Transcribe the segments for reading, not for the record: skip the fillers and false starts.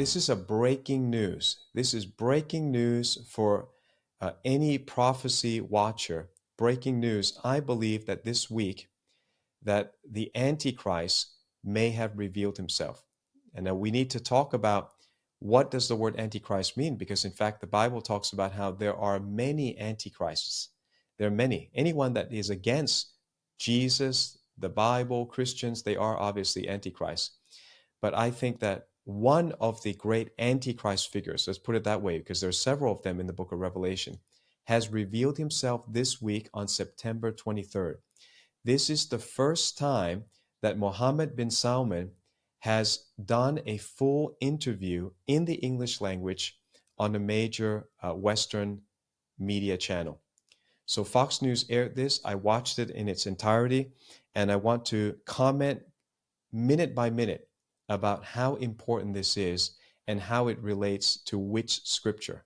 this is a breaking news. This is breaking news for any prophecy watcher. Breaking news. I believe that this week that the Antichrist may have revealed himself. And now we need to talk about what does the word Antichrist mean? Because in fact, the Bible talks about how there are many Antichrists. There are many. Anyone that is against Jesus, the Bible, Christians, they are obviously Antichrist. But I think that one of the great Antichrist figures, let's put it that way, because there are several of them in the book of Revelation, has revealed himself this week on September 23rd. This is the first time that Mohammed bin Salman has done a full interview in the English language on a major Western media channel. So Fox News aired this. I watched it in its entirety, and I want to comment minute by minute about how important this is and how it relates to which scripture.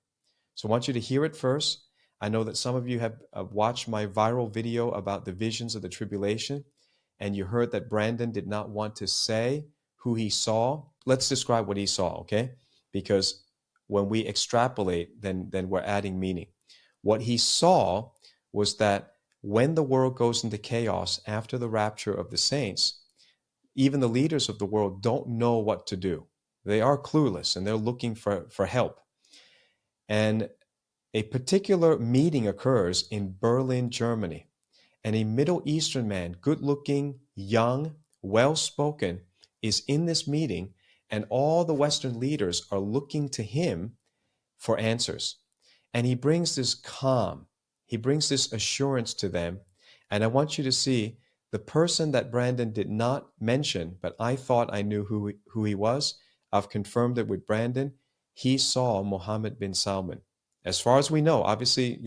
So I want you to hear it first. I know that some of you have watched my viral video about the visions of the tribulation, and you heard that Brandon did not want to say who he saw. Let's describe what he saw, okay? Because when we extrapolate, then we're adding meaning. What he saw was that when the world goes into chaos after the rapture of the saints, even the leaders of the world don't know what to do. They are clueless, and they're looking for help. And a particular meeting occurs in Berlin, Germany, and a Middle Eastern man, good-looking, young, well-spoken, is in this meeting, and all the Western leaders are looking to him for answers. And he brings this calm, he brings this assurance to them. And I want you to see the person that Brandon did not mention, but I thought I knew who he was. I've confirmed it with Brandon. He saw Mohammed bin Salman. As far as we know, obviously,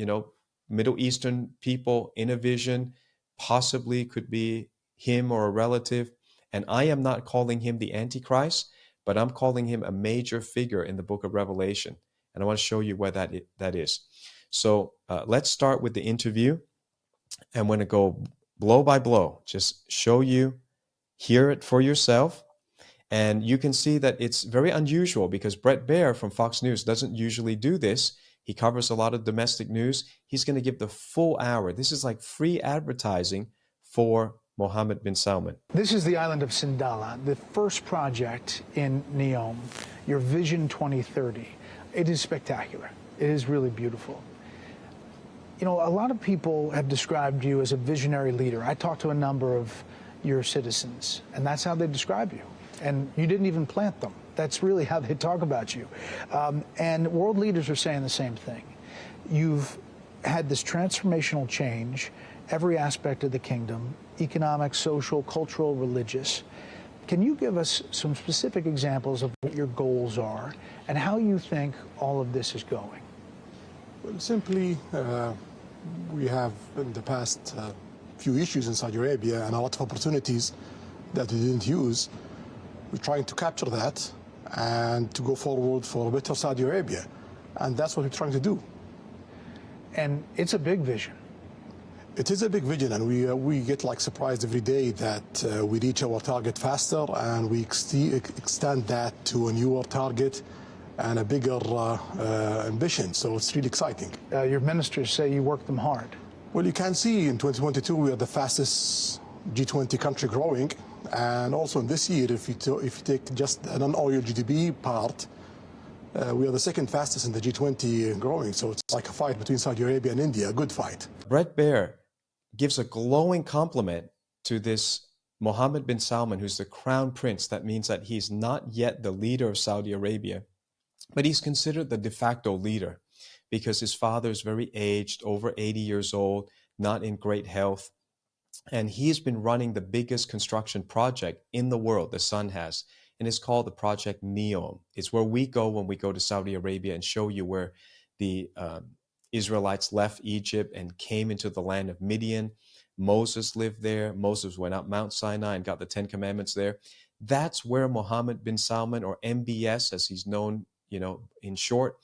Middle Eastern people in a vision, possibly could be him or a relative. And I am not calling him the Antichrist, but I'm calling him a major figure in the book of Revelation. And I want to show you where that is. So let's start with the interview. I'm going to go blow by blow, just show you, hear it for yourself. And you can see that it's very unusual because Brett Baier from Fox News doesn't usually do this. He covers a lot of domestic news. He's going to give the full hour. This is like free advertising for Mohammed bin Salman. This is the island of Sindala, the first project in Neom, your Vision 2030. It is spectacular. It is really beautiful. A lot of people have described you as a visionary leader. I talked to a number of your citizens, and that's how they describe you. And you didn't even plant them. That's really how they talk about you. And world leaders are saying the same thing. You've had this transformational change, every aspect of the kingdom, economic, social, cultural, religious. Can you give us some specific examples of what your goals are and how you think all of this is going? Well, simply, we have in the past few issues in Saudi Arabia and a lot of opportunities that we didn't use. We're trying to capture that and to go forward for a better Saudi Arabia. And that's what we're trying to do. And it's a big vision. It is a big vision, and we get surprised every day that we reach our target faster, and we extend that to a newer target and a bigger ambition. So it's really exciting. Your ministers say you work them hard. Well, you can see in 2022 we are the fastest G20 country growing, and also in this year, if you take just the non-oil GDP part, we are the second fastest in the G20 growing. So it's like a fight between Saudi Arabia and India, a good fight. Brett Baier gives a glowing compliment to this Mohammed bin Salman, who's the crown prince. That means that he's not yet the leader of Saudi Arabia, but he's considered the de facto leader because his father is very aged, over 80 years old, not in great health. And he's been running the biggest construction project in the world, the sun has, and it's called the Project Neom. It's where we go when we go to Saudi Arabia and show you where the Israelites left Egypt and came into the land of Midian. Moses lived there. Moses went up Mount Sinai and got the 10 Commandments there. That's where Mohammed bin Salman, or MBS, as he's known, in short,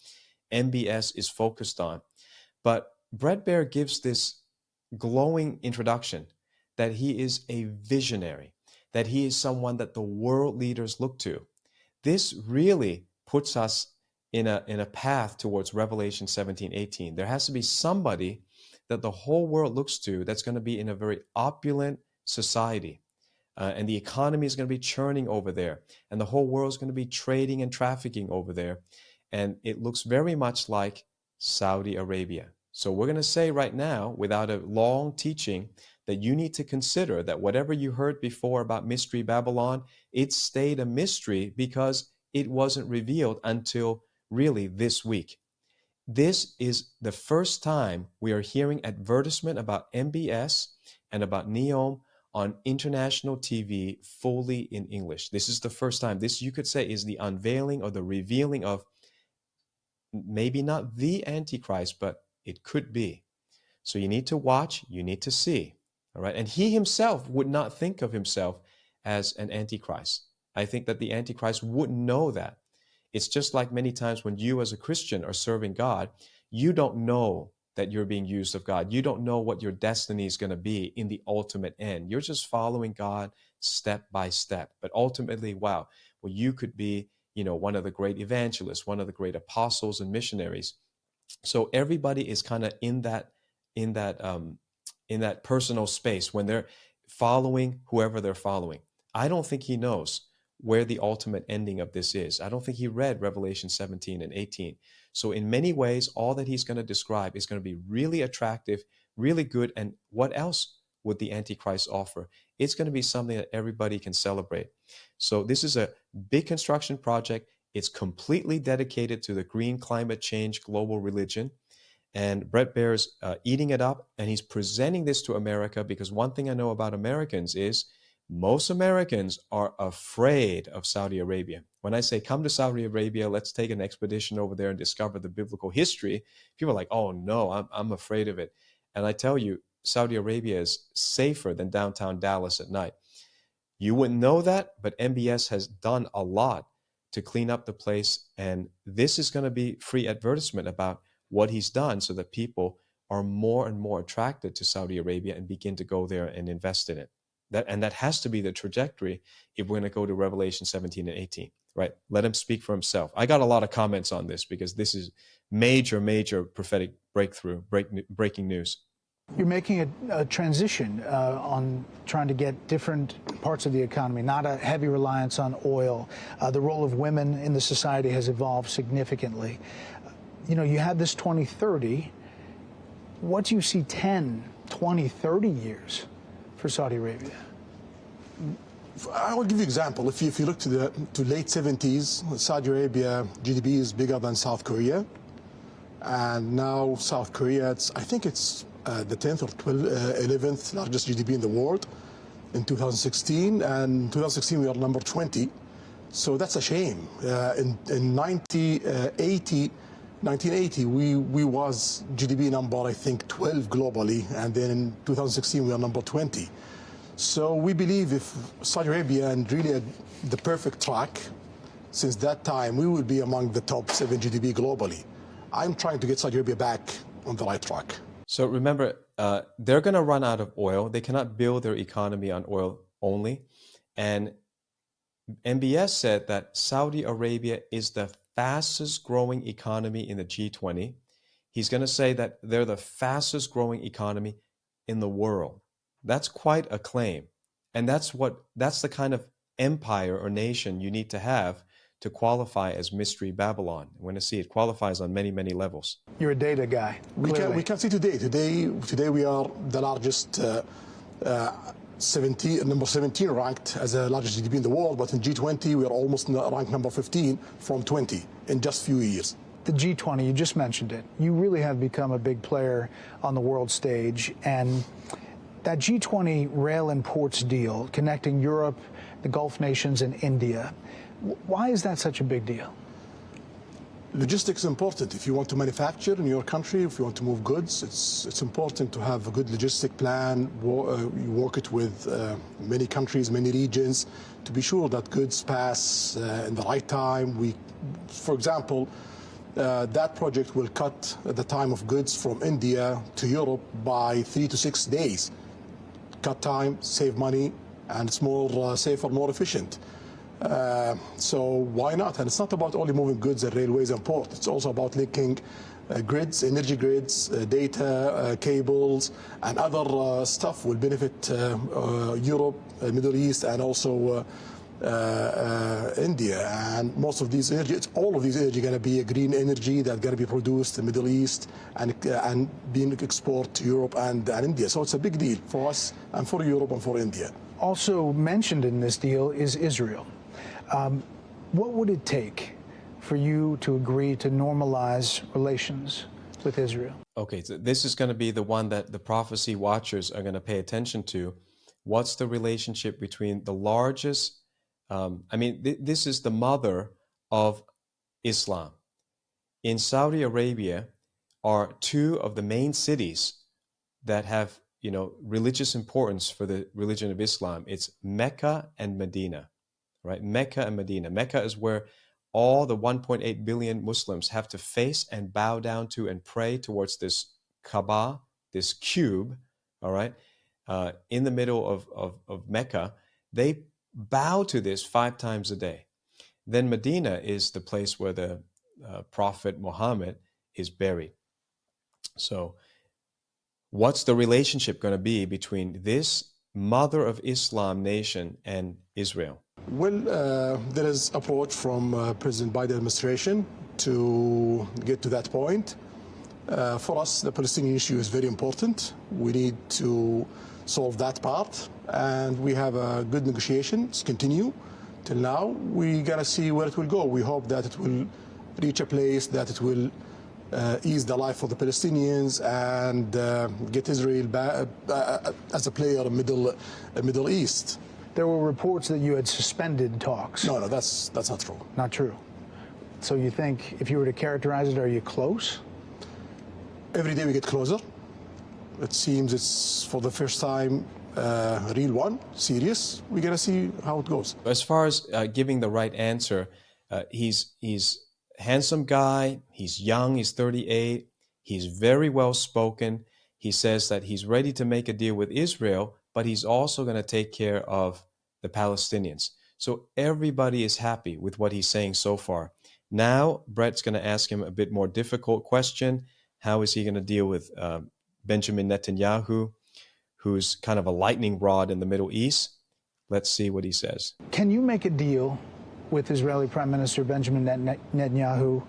MBS is focused on. But Brett Baier gives this glowing introduction that he is a visionary, that he is someone that the world leaders look to. This really puts us in a path towards Revelation 17:18. There has to be somebody that the whole world looks to that's going to be in a very opulent society. And the economy is going to be churning over there. And the whole world is going to be trading and trafficking over there. And it looks very much like Saudi Arabia. So we're going to say right now, without a long teaching, that you need to consider that whatever you heard before about Mystery Babylon, it stayed a mystery because it wasn't revealed until really this week. This is the first time we are hearing advertisement about MBS and about NEOM on international TV fully in English. This is the first time. This, you could say, is the unveiling or the revealing of maybe not the Antichrist, but it could be. So you need to watch, you need to see. All right. And he himself would not think of himself as an Antichrist. I think that the Antichrist wouldn't know that. It's just like many times when you as a Christian are serving God, you don't know that you're being used of God. You don't know what your destiny is going to be in the ultimate end. You're just following God step by step. But ultimately, wow, well, you could be, one of the great evangelists, one of the great apostles and missionaries. So everybody is kind of in that personal space when they're following whoever they're following. I don't think he knows where the ultimate ending of this is. I don't think he read Revelation 17 and 18. So in many ways, all that he's going to describe is going to be really attractive, really good. And what else would the Antichrist offer? It's going to be something that everybody can celebrate. So this is a big construction project. It's completely dedicated to the green climate change global religion. And Brett Baier's eating it up, and he's presenting this to America because one thing I know about Americans is most Americans are afraid of Saudi Arabia. When I say come to Saudi Arabia, let's take an expedition over there and discover the biblical history, people are like, oh no, I'm afraid of it. And I tell you, Saudi Arabia is safer than downtown Dallas at night. You wouldn't know that, but MBS has done a lot to clean up the place. And this is going to be free advertisement about what he's done so that people are more and more attracted to Saudi Arabia and begin to go there and invest in it. That has to be the trajectory if we're going to go to Revelation 17 and 18, right? Let him speak for himself. I got a lot of comments on this because this is major prophetic breakthrough, breaking news. You're making a transition on trying to get different parts of the economy, not a heavy reliance on oil. The role of women in the society has evolved significantly. You had this 2030. What do you see 10, 20, 30 years for Saudi Arabia? I will give you an example. If you look to late 70s, Saudi Arabia GDP is bigger than South Korea. And now South Korea, I think it's the 10th or 11th largest GDP in the world in 2016. And in 2016, we are number 20. So that's a shame. In 1980, we was GDP number, I think, 12 globally, and then in 2016 we are number 20. So we believe if Saudi Arabia and really the perfect track, since that time we will be among the top 7 GDP globally. I'm trying to get Saudi Arabia back on the right track. So remember, they're going to run out of oil. They cannot build their economy on oil only. And MBS said that Saudi Arabia is the fastest growing economy in the G20. He's going to say that they're the fastest growing economy in the world. That's quite a claim. And that's the kind of empire or nation you need to have to qualify as Mystery Babylon. We're going to see it qualifies on many levels. You're a data guy. We can see today we are the largest number 17 ranked as the largest GDP in the world, but in G20 we are almost ranked number 15 from 20 in just a few years. The G20, you just mentioned it. You really have become a big player on the world stage, and that G20 rail and ports deal connecting Europe, the Gulf nations, and India, why is that such a big deal? Logistics is important. If you want to manufacture in your country, if you want to move goods, it's important to have a good logistic plan. You work it with many countries, many regions, to be sure that goods pass in the right time. For example, that project will cut the time of goods from India to Europe by 3 to 6 days. Cut time, save money, and it's more safer, more efficient. So why not? And it's not about only moving goods and railways and ports. It's also about linking grids, energy grids, data, cables, and other stuff will benefit Europe, Middle East, and also India. And most of these energy, all of these energy going to be a green energy that's going to be produced in the Middle East and being exported to Europe and India. So it's a big deal for us and for Europe and for India. Also mentioned in this deal is Israel. What would it take for you to agree to normalize relations with Israel? Okay, so this is going to be the one that the prophecy watchers are going to pay attention to. What's the relationship between the largest, this is the mother of Islam. In Saudi Arabia are two of the main cities that have, religious importance for the religion of Islam. It's Mecca and Medina, right? Mecca and Medina. Mecca is where all the 1.8 billion Muslims have to face and bow down to and pray towards this Kaaba, this cube, all right, in the middle of Mecca. They bow to this 5 times a day. Then Medina is the place where the Prophet Mohamed is buried. So what's the relationship going to be between this mother of Islam nation and Israel? Well, there is approach from President Biden administration to get to that point. For us, the Palestinian issue is very important. We need to solve that part, and we have good negotiations continue till now. We gotta see where it will go. We hope that it will reach a place that it will ease the life for the Palestinians and get Israel back, as a player in Middle East. There were reports that you had suspended talks. No, that's not true. Not true. So you think, if you were to characterize it, are you close? Every day we get closer. It seems it's for the first time a real one, serious. We're gonna see how it goes. As far as giving the right answer, he's a handsome guy. He's young. He's 38. He's very well spoken. He says that he's ready to make a deal with Israel, but he's also going to take care of the Palestinians. So everybody is happy with what he's saying so far. Now, Brett's going to ask him a bit more difficult question. How is he going to deal with Benjamin Netanyahu, who's kind of a lightning rod in the Middle East? Let's see what he says. Can you make a deal with Israeli Prime Minister Benjamin Netanyahu?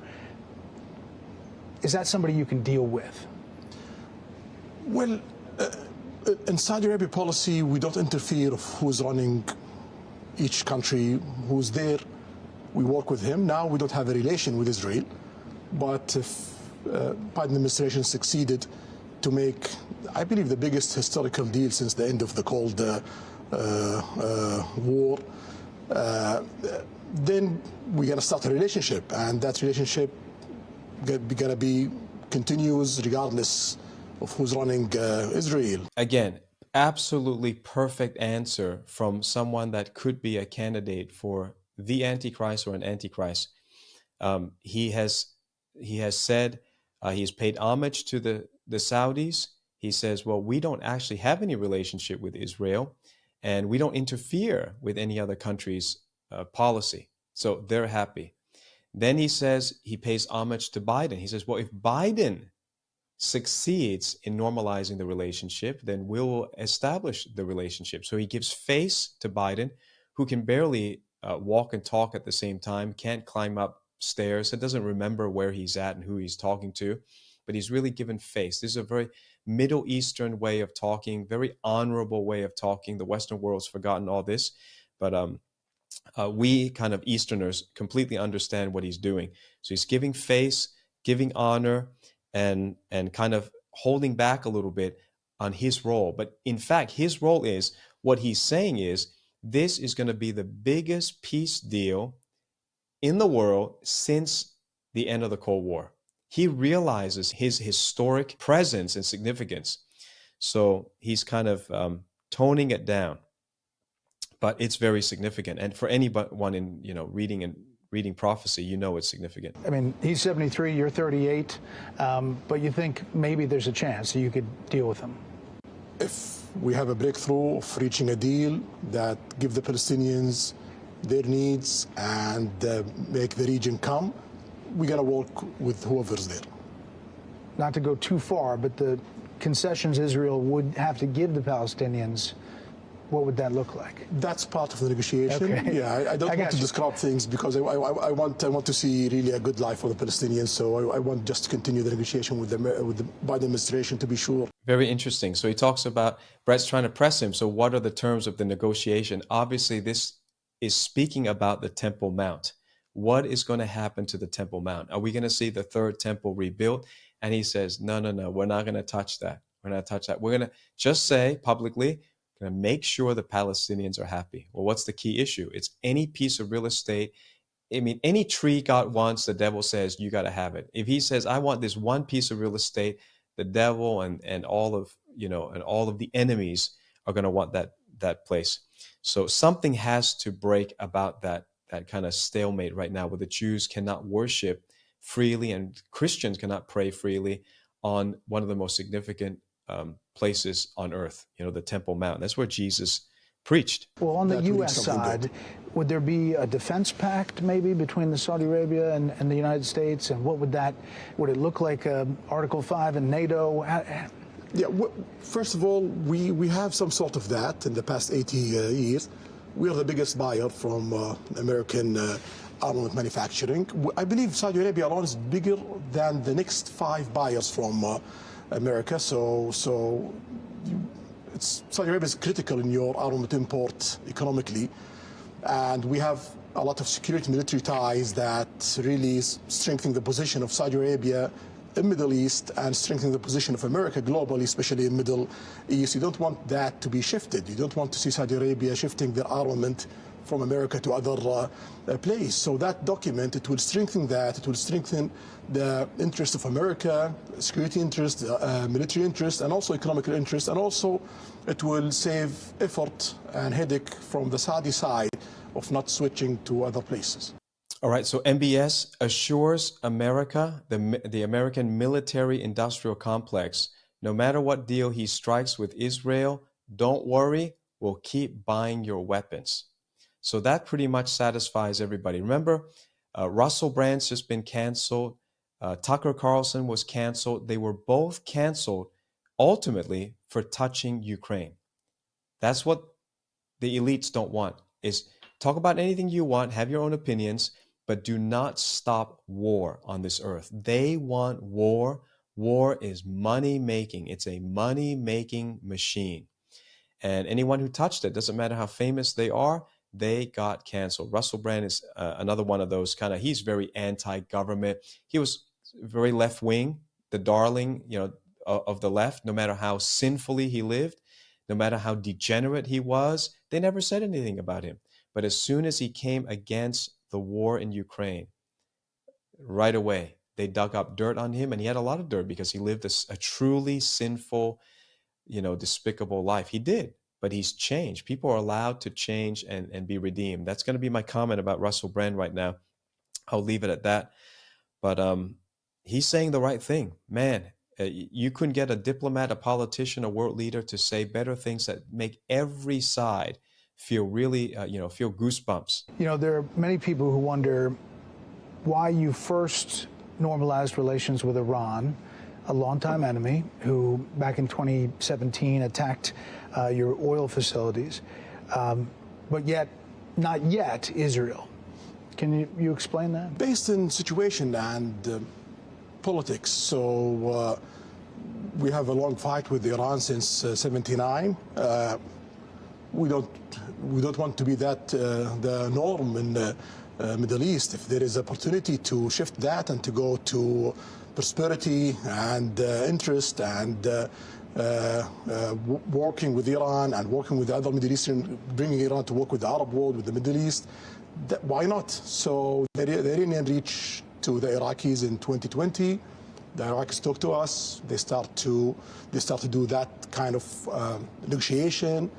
Is that somebody you can deal with? Well, in Saudi Arabia policy, we don't interfere of who's running each country, who's there. We work with him. Now we don't have a relation with Israel, but if Biden administration succeeded to make, I believe, the biggest historical deal since the end of the Cold War, then we're going to start a relationship, and that relationship going to be continuous regardless of who's running Israel. Again, Absolutely perfect answer from someone that could be a candidate for the Antichrist or an Antichrist. He has said he's paid homage to the Saudis. He says, well, we don't actually have any relationship with Israel, and we don't interfere with any other country's policy. So they're happy. Then he says he pays homage to Biden. He says, well, if Biden succeeds in normalizing the relationship, then we'll establish the relationship. So he gives face to Biden, who can barely walk and talk at the same time, can't climb up stairs, and doesn't remember where he's at and who he's talking to, but he's really given face. This is a very Middle Eastern way of talking, very honorable way of talking. The Western world's forgotten all this, but we kind of Easterners completely understand what he's doing. So he's giving face, giving honor, and kind of holding back a little bit on his role. But in fact, his role is, what he's saying is, this is going to be the biggest peace deal in the world since the end of the Cold War. He realizes his historic presence and significance. So he's kind of toning it down. But it's very significant. And for anyone in, reading prophecy, it's significant. I mean, he's 73, you're 38, but you think maybe there's a chance that you could deal with him? If we have a breakthrough of reaching a deal that give the Palestinians their needs and make the region come, we're going to work with whoever's there. Not to go too far, but the concessions Israel would have to give the Palestinians, what would that look like? That's part of the negotiation. Okay. Yeah, I don't want to describe things because I want to see really a good life for the Palestinians. So I want just to continue the negotiation with the Biden administration to be sure. Very interesting. So he talks about, Brett's trying to press him. So what are the terms of the negotiation? Obviously, this is speaking about the Temple Mount. What is going to happen to the Temple Mount? Are we going to see the third temple rebuilt? And he says, no, we're not going to touch that. We're not touch that. We're going to just say publicly, going to make sure the Palestinians are happy. Well, what's the key issue? It's any piece of real estate. I mean, any tree God wants, the devil says, you got to have it. If he says, I want this one piece of real estate, the devil and all of, and all of the enemies are going to want that place. So something has to break about that kind of stalemate right now, where the Jews cannot worship freely and Christians cannot pray freely on one of the most significant places on earth, the Temple Mount. That's where Jesus preached. Well, on the U.S. side, would there be a defense pact maybe between Saudi Arabia and the United States? And what would it look like Article 5 in NATO? Yeah, first of all, we have some sort of that in the past 80 years. We are the biggest buyer from American armament manufacturing. I believe Saudi Arabia alone is bigger than the next 5 buyers from America. So Saudi Arabia is critical in your armament import economically. And we have a lot of security military ties that really strengthen the position of Saudi Arabia in the Middle East and strengthen the position of America globally, especially in Middle East. You don't want that to be shifted. You don't want to see Saudi Arabia shifting their armament from America to other places. So that document, it will strengthen that. It will strengthen the interest of America, security interest, military interest, and also economic interest. And also it will save effort and headache from the Saudi side of not switching to other places. All right, so MBS assures America, the American military-industrial complex, no matter what deal he strikes with Israel, don't worry, we'll keep buying your weapons. So that pretty much satisfies everybody. Remember, Russell Brand's just been canceled. Tucker Carlson was canceled. They were both canceled ultimately for touching Ukraine. That's what the elites don't want, is talk about anything you want, have your own opinions, but do not stop war on this earth. They want war. War is money-making. It's a money-making machine. And anyone who touched it, doesn't matter how famous they are, they got canceled. Russell Brand is another one of those he's very anti-government. He was very left-wing, the darling, of the left. No matter how sinfully he lived, no matter how degenerate he was, they never said anything about him. But as soon as he came against the war in Ukraine, right away, they dug up dirt on him, and he had a lot of dirt because he lived a truly sinful, despicable life. He did, but he's changed. People are allowed to change and be redeemed. That's going to be my comment about Russell Brand right now. I'll leave it at that. But he's saying the right thing. Man, you couldn't get a diplomat, a politician, a world leader to say better things that make every side feel really, feel goosebumps. There are many people who wonder why you first normalized relations with Iran, a longtime enemy who back in 2017 attacked your oil facilities, but yet not yet Israel. Can you explain that? Based on situation and politics. So we have a long fight with Iran since 79. We don't want to be that the norm in the Middle East. If there is opportunity to shift that and to go to prosperity and interest and working with Iran and working with the other Middle Eastern, bringing Iran to work with the Arab world, with the Middle East, why not? So the Iranian reached to the Iraqis in 2020. The Iraqis talk to us. They start to do that kind of negotiation.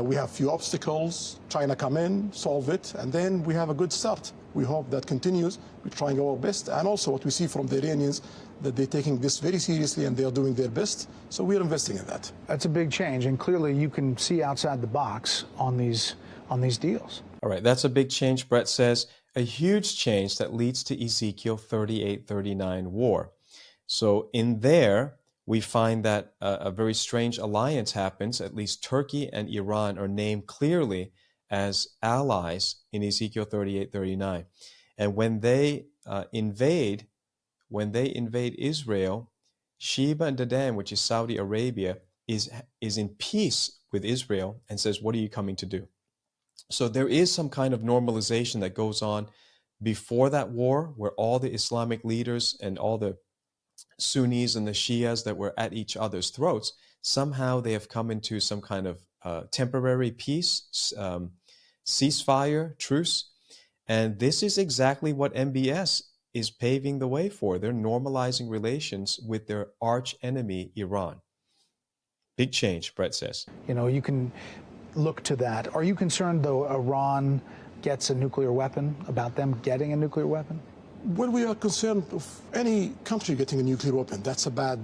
We have few obstacles. China come in, solve it, and then we have a good start. We hope that continues. We're trying our best, and also what we see from the Iranians, that they're taking this very seriously and they are doing their best. So we're investing in that. That's a big change, and clearly you can see outside the box on these deals. All All right, that's a big change, Brett says. A huge change that leads to Ezekiel 38:39 war. So in there, we find that a very strange alliance happens. At least Turkey and Iran are named clearly as allies in Ezekiel 38:39. And when they invade Israel, Sheba and Dedan, which is Saudi Arabia, is in peace with Israel and says, "What are you coming to do?" So there is some kind of normalization that goes on before that war, where all the Islamic leaders and all the Sunnis and the Shias that were at each other's throats, somehow they have come into some kind of temporary peace, ceasefire, truce. And this is exactly what MBS is paving the way for. They're normalizing relations with their arch enemy, Iran. Big change, Brett says. You know, you can look to that. Are you concerned, though, Iran gets a nuclear weapon, about them getting a nuclear weapon? Well, we are concerned of any country getting a nuclear weapon. That's a bad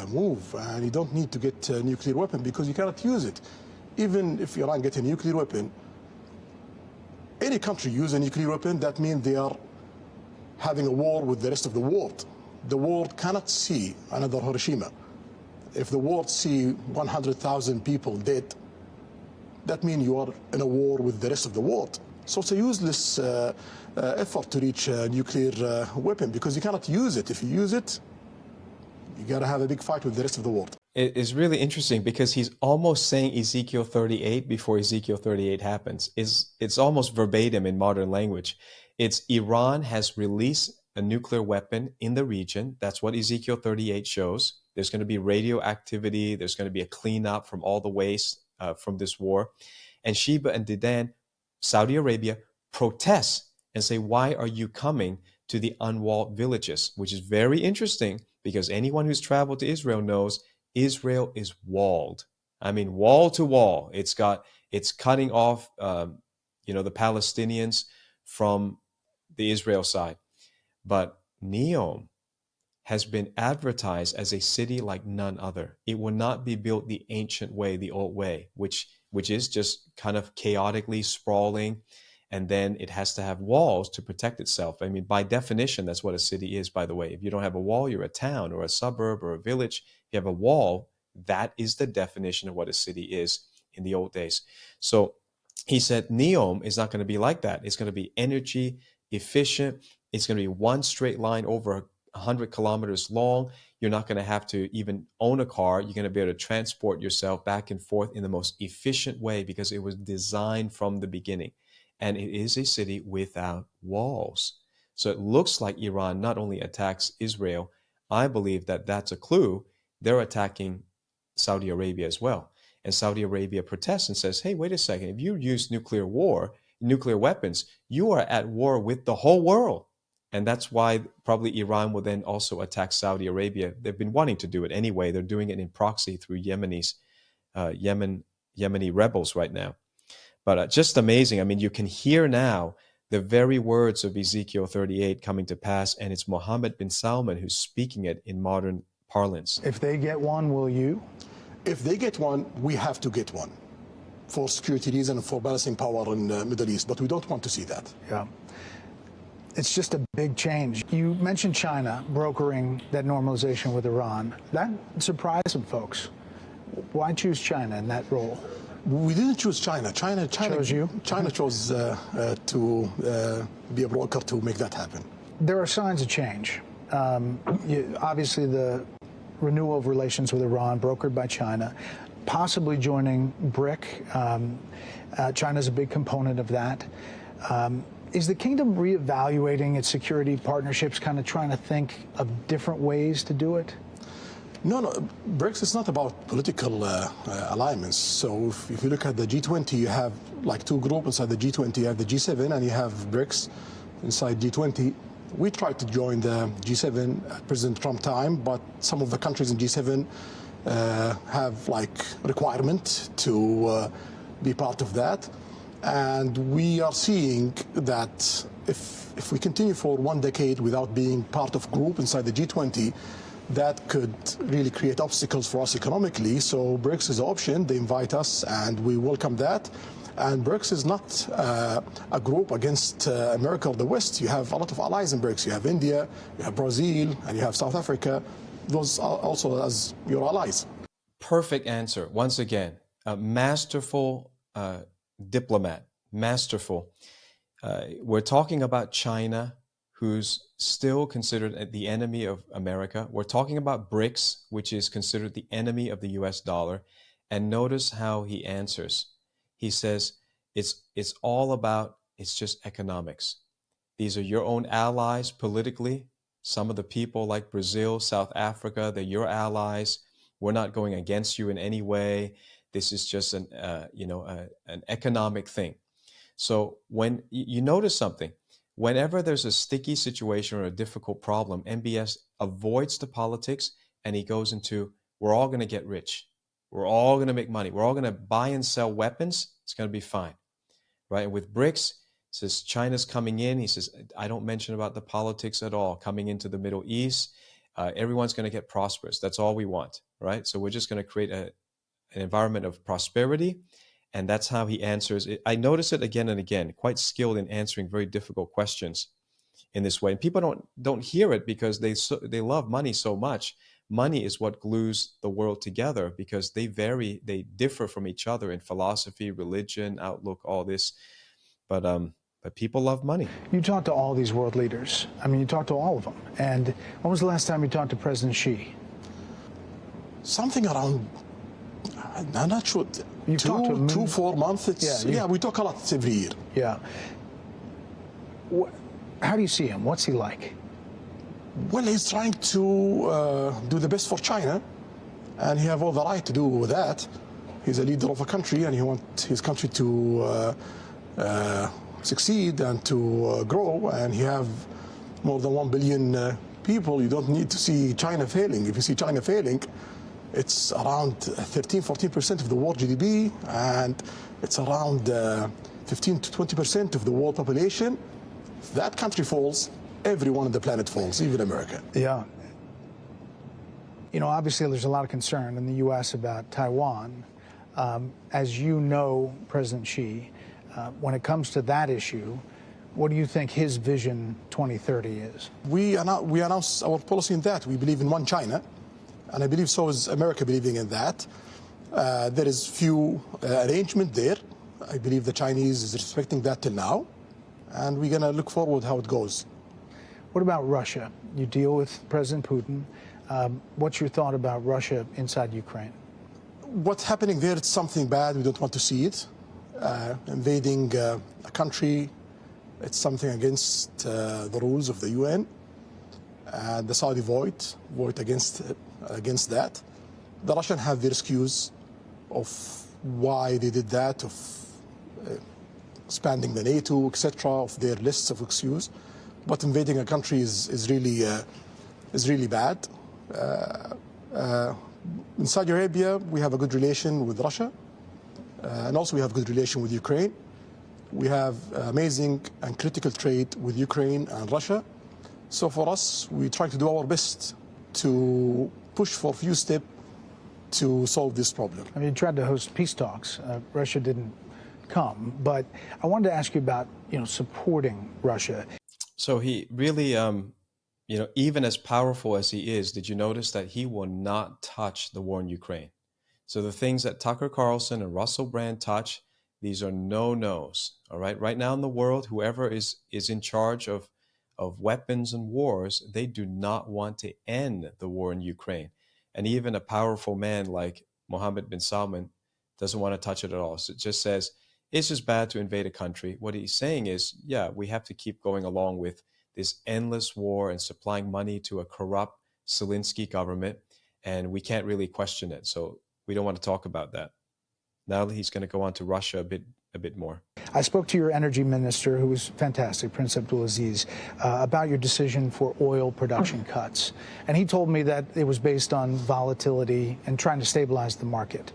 move. And you don't need to get a nuclear weapon because you cannot use it. Even if Iran gets a nuclear weapon, any country use a nuclear weapon, that means they are having a war with the rest of the world. The world cannot see another Hiroshima. If the world see 100,000 people dead, that means you are in a war with the rest of the world. So it's a useless effort to reach a nuclear weapon because you cannot use it. If you use it, you got to have a big fight with the rest of the world. It is really interesting because he's almost saying Ezekiel 38 before Ezekiel 38 happens. It's almost verbatim in modern language. It's Iran has released a nuclear weapon in the region. That's what Ezekiel 38 shows. There's going to be radioactivity. There's going to be a cleanup from all the waste from this war. And Sheba and Dedan, Saudi Arabia, protests and say, "Why are you coming to the unwalled villages?" Which is very interesting because anyone who's traveled to Israel knows Israel is walled. I mean, wall to wall. It's cutting off, the Palestinians from the Israel side. But Neom has been advertised as a city like none other. It will not be built the ancient way, the old way, which is just kind of chaotically sprawling. And then it has to have walls to protect itself. I mean, by definition, that's what a city is, by the way. If you don't have a wall, you're a town or a suburb or a village. If you have a wall, that is the definition of what a city is in the old days. So he said Neom is not going to be like that. It's going to be energy efficient. It's going to be one straight line over 100 kilometers long. You're not going to have to even own a car. You're going to be able to transport yourself back and forth in the most efficient way because it was designed from the beginning. And it is a city without walls. So it looks like Iran not only attacks Israel, I believe that that's a clue. They're attacking Saudi Arabia as well. And Saudi Arabia protests and says, "Hey, wait a second. If you use nuclear weapons, you are at war with the whole world." And that's why probably Iran will then also attack Saudi Arabia. They've been wanting to do it anyway. They're doing it in proxy through Yemeni rebels right now. But just amazing. I mean, you can hear now the very words of Ezekiel 38 coming to pass, and it's Mohamed bin Salman who's speaking it in modern parlance. If they get one, will you? If they get one, we have to get one for security reasons and for balancing power in the Middle East, but we don't want to see that. Yeah. It's just a big change. You mentioned China brokering that normalization with Iran. That surprised some folks. Why choose China in that role? We didn't choose China. China chose you? China chose to be a broker to make that happen. There are signs of change. Obviously, the renewal of relations with Iran, brokered by China, possibly joining BRIC. China's a big component of that. Is the kingdom reevaluating its security partnerships, kind of trying to think of different ways to do it? No. BRICS is not about political alignments. So if you look at the G20, you have like two groups inside the G20. You have the G7 and you have BRICS inside G20. We tried to join the G7 at President Trump time, but some of the countries in G7 have like requirement to be part of that. And we are seeing that if we continue for 1 decade without being part of group inside the G20, that could really create obstacles for us economically. So BRICS is an option. They invite us, and we welcome that. And BRICS is not a group against America or the West. You have a lot of allies in BRICS. You have India, you have Brazil, and you have South Africa. Those are also as your allies. Perfect answer. Once again, a masterful diplomat, masterful. We're talking about China, who's still considered the enemy of America. We're talking about BRICS, which is considered the enemy of the US dollar. And notice how he answers. He says, it's all about, it's just economics. These are your own allies politically. Some of the people like Brazil, South Africa, they're your allies. We're not going against you in any way. This is just an economic thing. So when you notice something, whenever there's a sticky situation or a difficult problem, MBS avoids the politics and he goes into, we're all going to get rich. We're all going to make money. We're all going to buy and sell weapons. It's going to be fine, right? And with BRICS, it says China's coming in. He says, I don't mention about the politics at all. Coming into the Middle East, everyone's going to get prosperous. That's all we want, right? So we're just going to create an environment of prosperity. And that's how he answers it. I notice it again and again, quite skilled in answering very difficult questions in this way. And people don't hear it because they love money so much. Money is what glues the world together because they differ from each other in philosophy, religion, outlook, all this. But people love money. You talk to all these world leaders. I mean, you talk to all of them. And when was the last time you talked to President Xi? Something around, I'm not sure, You've talked to him 4 months. Yeah, we talk a lot every year. Yeah. How do you see him? What's he like? Well, he's trying to do the best for China, and he has all the right to do that. He's a leader of a country, and he wants his country to succeed and to grow, and he have more than 1 billion people. You don't need to see China failing. If you see China failing, it's around 13-14% of the world GDP, and it's around 15 to 20% of the world population. If that country falls, everyone on the planet falls, even America. Yeah. You know, obviously there's a lot of concern in the U.S. about Taiwan. As you know, President Xi, when it comes to that issue, what do you think his Vision 2030 is? We announced our policy in that. We believe in one China, and I believe so is America believing in that. There is few arrangement there. I believe the Chinese is respecting that till now, and we're going to look forward how it goes. What about Russia? You deal with President Putin. What's your thought about Russia inside Ukraine? What's happening there, it's something bad. We don't want to see it. Invading a country, it's something against the rules of the UN. The Saudi vote against that. The Russians have their excuse of why they did that, of expanding the NATO, etc., of their lists of excuses. But invading a country is really bad. In Saudi Arabia, we have a good relation with Russia, and also we have good relation with Ukraine. We have amazing and critical trade with Ukraine and Russia. So for us, we try to do our best to push for a few steps to solve this problem. I mean, you tried to host peace talks. Russia didn't come, but I wanted to ask you about, supporting Russia. So he really, even as powerful as he is, did you notice that he will not touch the war in Ukraine? So the things that Tucker Carlson and Russell Brand touch, these are no-nos, all right? Right now in the world, whoever is in charge of weapons and wars, they do not want to end the war in Ukraine. And even a powerful man like Mohamed bin Salman doesn't want to touch it at all. So it just says, it's just bad to invade a country. What he's saying is, yeah, we have to keep going along with this endless war and supplying money to a corrupt Zelensky government, and we can't really question it. So we don't want to talk about that. Now he's going to go on to Russia a bit more. I spoke to your energy minister, who was fantastic, Prince Abdulaziz, about your decision for oil production cuts. And he told me that it was based on volatility and trying to stabilize the market.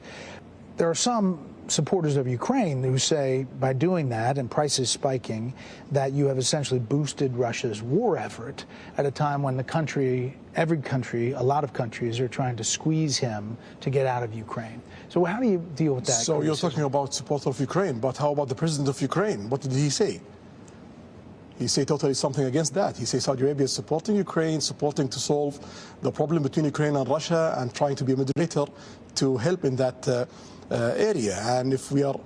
There are some supporters of Ukraine who say by doing that and prices spiking that you have essentially boosted Russia's war effort at a time when the country, every country, a lot of countries are trying to squeeze him to get out of Ukraine. So how do you deal with that? So you're talking about support of Ukraine, but how about the president of Ukraine? What did he say? He said totally something against that. He says Saudi Arabia is supporting Ukraine, supporting to solve the problem between Ukraine and Russia and trying to be a mediator to help in that area. And if we are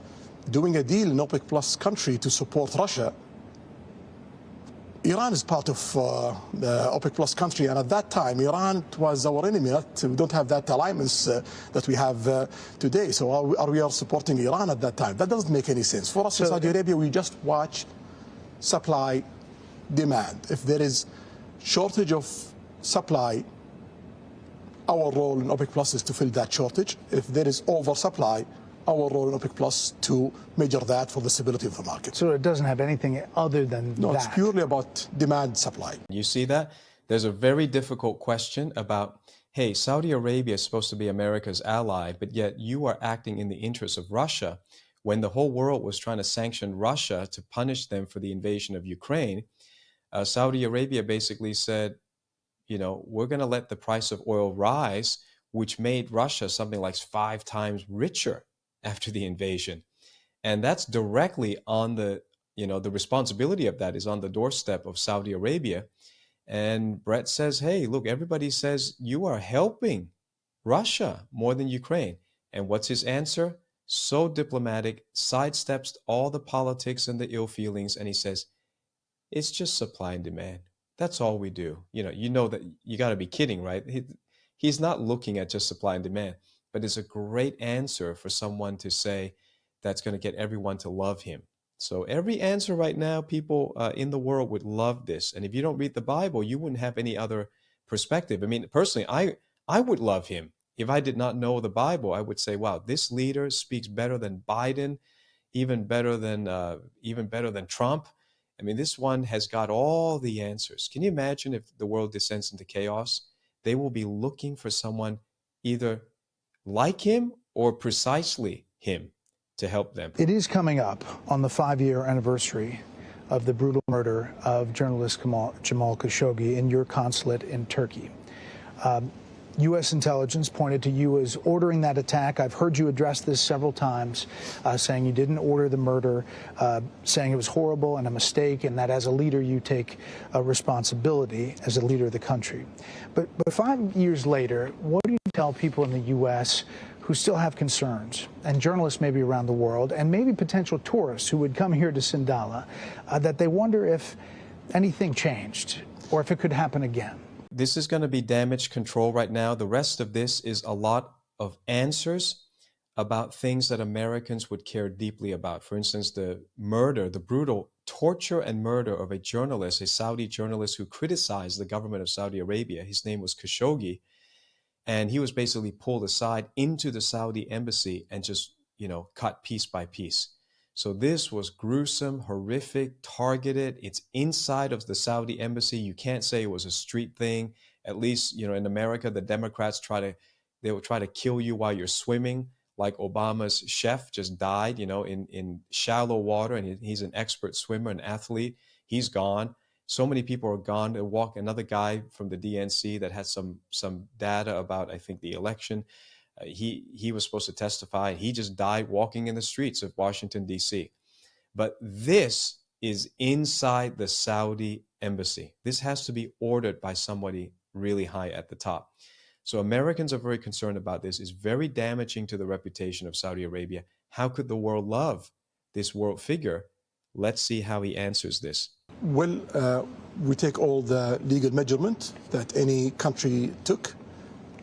doing a deal in OPEC Plus country to support Russia, Iran is part of the OPEC Plus country, and at that time Iran was our enemy. We don't have that alignments that we have today. So are we supporting Iran at that time? That doesn't make any sense. For us in Saudi Arabia, we just watch supply, demand. If there is shortage of supply, our role in OPEC Plus is to fill that shortage. If there is oversupply, our role in OPEC Plus to measure that for the stability of the market. So it doesn't have anything other than No, that. it's purely about demand, supply. You see that? There's a very difficult question about, hey, Saudi Arabia is supposed to be America's ally, but yet you are acting in the interest of Russia. When the whole world was trying to sanction Russia to punish them for the invasion of Ukraine, Saudi Arabia basically said, you know, we're going to let the price of oil rise, which made Russia something like 5 times richer after the invasion. And that's directly on the, you know, the responsibility of that is on the doorstep of Saudi Arabia. And Brett says, hey, look, everybody says you are helping Russia more than Ukraine. And what's his answer? So diplomatic, sidesteps all the politics and the ill feelings, and he says, it's just supply and demand. That's all we do. You know that you got to be kidding, right? He's not looking at just supply and demand, but it's a great answer for someone to say that's going to get everyone to love him. So every answer right now, people in the world would love this. And if you don't read the Bible, you wouldn't have any other perspective. I mean, personally, I would love him. If I did not know the Bible, I would say, wow, this leader speaks better than Biden, even better than Trump. I mean, this one has got all the answers. Can you imagine if the world descends into chaos? They will be looking for someone either like him or precisely him to help them. It is coming up on the 5-year anniversary of the brutal murder of journalist Jamal Khashoggi in your consulate in Turkey. U.S. intelligence pointed to you as ordering that attack. I've heard you address this several times, saying you didn't order the murder, saying it was horrible and a mistake, and that as a leader you take a responsibility as a leader of the country. But 5 years later, what do you tell people in the U.S. who still have concerns, and journalists maybe around the world, and maybe potential tourists who would come here to Sindala, that they wonder if anything changed or if it could happen again? This is going to be damage control right now. The rest of this is a lot of answers about things that Americans would care deeply about. For instance, the murder, the brutal torture and murder of a journalist, a Saudi journalist who criticized the government of Saudi Arabia. His name was Khashoggi. And he was basically pulled aside into the Saudi embassy and just, cut piece by piece. So this was gruesome, horrific, targeted. It's inside of the Saudi embassy. You can't say it was a street thing. At least, in America, the Democrats will try to kill you while you're swimming, like Obama's chef just died, in shallow water, and he's an expert swimmer, an athlete. He's gone. So many people are gone. Another guy from the DNC that had some data about, I think, the election. He was supposed to testify. He just died walking in the streets of Washington, D.C. But this is inside the Saudi embassy. This has to be ordered by somebody really high at the top. So Americans are very concerned about this. It's very damaging to the reputation of Saudi Arabia. How could the world love this world figure? Let's see how he answers this. Well, we take all the legal measurement that any country took.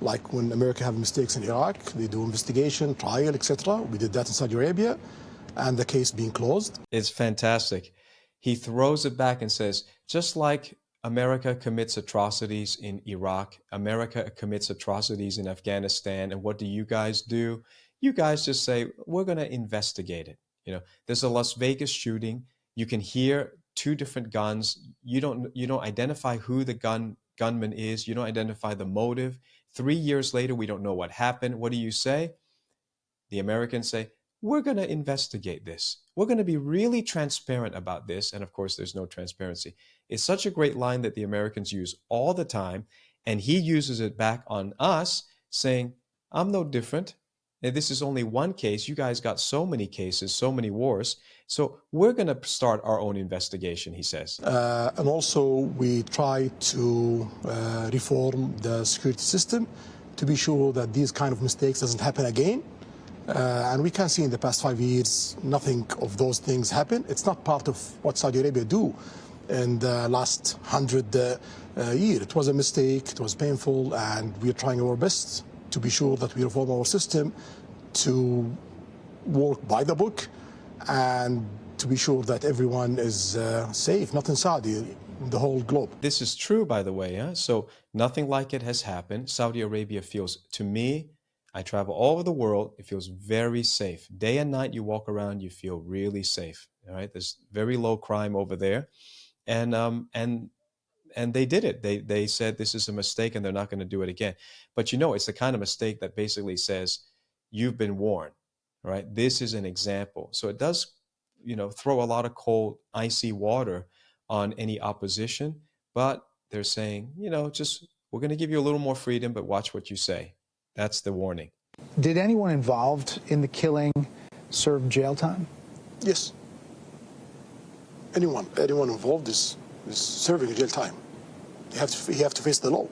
Like when America have mistakes in Iraq, they do investigation, trial, etc. We did that in Saudi Arabia, and the case being closed. It's fantastic. He throws it back and says, just like America commits atrocities in Iraq, America commits atrocities in Afghanistan, and what do? You guys just say, we're going to investigate it. There's a Las Vegas shooting. You can hear 2 different guns. You don't identify who the gunman is. You don't identify the motive. 3 years later, we don't know what happened. What do you say? the Americans say, we're going to investigate this. We're going to be really transparent about this. And of course, there's no transparency. It's such a great line that the Americans use all the time. And he uses it back on us, saying, I'm no different. And this is only one case. You guys got so many cases, so many wars. So we're going to start our own investigation, he says. And also, we try to reform the security system to be sure that these kind of mistakes doesn't happen again. And we can see in the past 5 years, nothing of those things happen. It's not part of what Saudi Arabia do in the last 100 years. It was a mistake, it was painful, and we are trying our best to be sure that we reform our system to work by the book and to be sure that everyone is safe, not in Saudi, the whole globe. This is true, by the way. Huh? So nothing like it has happened. Saudi Arabia feels, to me, I travel all over the world, it feels very safe. Day and night you walk around, you feel really safe. All right, there's very low crime over there. And they did it. They said this is a mistake and they're not going to do it again. But you know, it's the kind of mistake that basically says, you've been warned, right? This is an example. So it does, you know, throw a lot of cold, icy water on any opposition. But they're saying, you know, just, we're going to give you a little more freedom, but watch what you say. That's the warning. Did anyone involved in the killing serve jail time? Yes. Anyone involved is serving jail time. You have to face the law.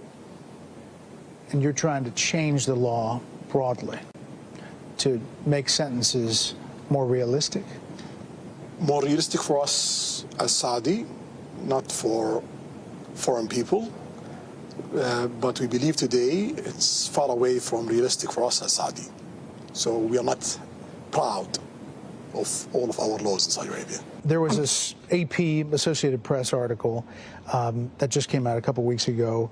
And you're trying to change the law broadly to make sentences more realistic? More realistic for us as Saudi, not for foreign people. But we believe today it's far away from realistic for us as Saudi. So we are not proud of all of our laws in Saudi Arabia. There was this AP, Associated Press article that just came out a couple weeks ago